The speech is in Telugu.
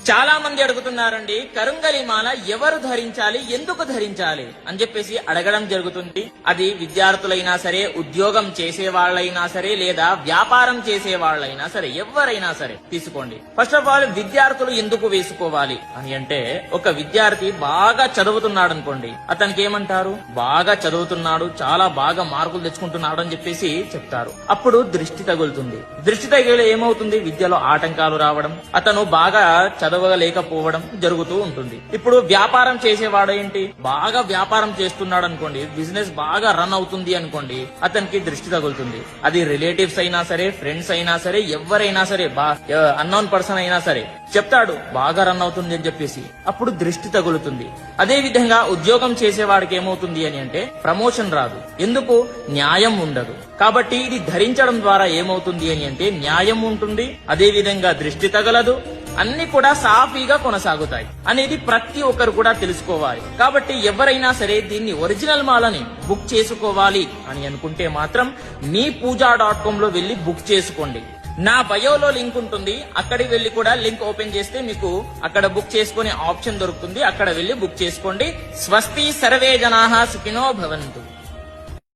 చాలా మంది అడుగుతున్నారండి, కరుంగలి మాల ఎవరు ధరించాలి, ఎందుకు ధరించాలి అని చెప్పేసి అడగడం జరుగుతుంది. అది విద్యార్థులైనా సరే, ఉద్యోగం చేసే వాళ్ళైనా సరే, లేదా వ్యాపారం చేసే వాళ్ళైనా సరే, ఎవరైనా సరే తీసుకోండి. ఫస్ట్ ఆఫ్ ఆల్ విద్యార్థులు ఎందుకు వేసుకోవాలి అని అంటే, ఒక విద్యార్థి బాగా చదువుతున్నాడు అనుకోండి, అతనికి ఏమంటారు, బాగా చదువుతున్నాడు, చాలా బాగా మార్కులు తెచ్చుకుంటున్నాడు అని చెప్పేసి చెప్తారు. అప్పుడు దృష్టి తగులుతుంది. దృష్టి తగిలి ఏమవుతుంది, విద్యలో ఆటంకాలు రావడం, అతను బాగా చదవలేకపోవడం జరుగుతూ ఉంటుంది. ఇప్పుడు వ్యాపారం చేసేవాడు ఏంటి, బాగా వ్యాపారం చేస్తున్నాడు అనుకోండి, బిజినెస్ బాగా రన్ అవుతుంది అనుకోండి, అతనికి దృష్టి తగులుతుంది. అది రిలేటివ్స్ అయినా సరే, ఫ్రెండ్స్ అయినా సరే, ఎవరైనా సరే, అన్నోన్ పర్సన్ అయినా సరే చెప్తాడు బాగా రన్ అవుతుంది అని చెప్పేసి, అప్పుడు దృష్టి తగులుతుంది. అదే విధంగా ఉద్యోగం చేసేవాడికి ఏమవుతుంది అని అంటే, ప్రమోషన్ రాదు. ఎందుకు, న్యాయం ఉండదు. కాబట్టి ఇది ధరించడం ద్వారా ఏమవుతుంది అని అంటే, న్యాయం ఉంటుంది, అదే విధంగా దృష్టి తగలదు, అన్ని కూడా సాఫీగా కొనసాగుతాయి అనేది ప్రతి ఒక్కరు కూడా తెలుసుకోవాలి. కాబట్టి ఎవరైనా సరే దీన్ని ఒరిజినల్ మాలని బుక్ చేసుకోవాలి అని అనుకుంటే మాత్రం మీ పూజా.com లో వెళ్లి బుక్ చేసుకోండి. నా బయోలో లింక్ ఉంటుంది, అక్కడికి వెళ్లి కూడా లింక్ ఓపెన్ చేస్తే మీకు అక్కడ బుక్ చేసుకునే ఆప్షన్ దొరుకుతుంది. అక్కడ వెళ్లి బుక్ చేసుకోండి. స్వస్తి సర్వే జనాః సుఖినో భవంతు.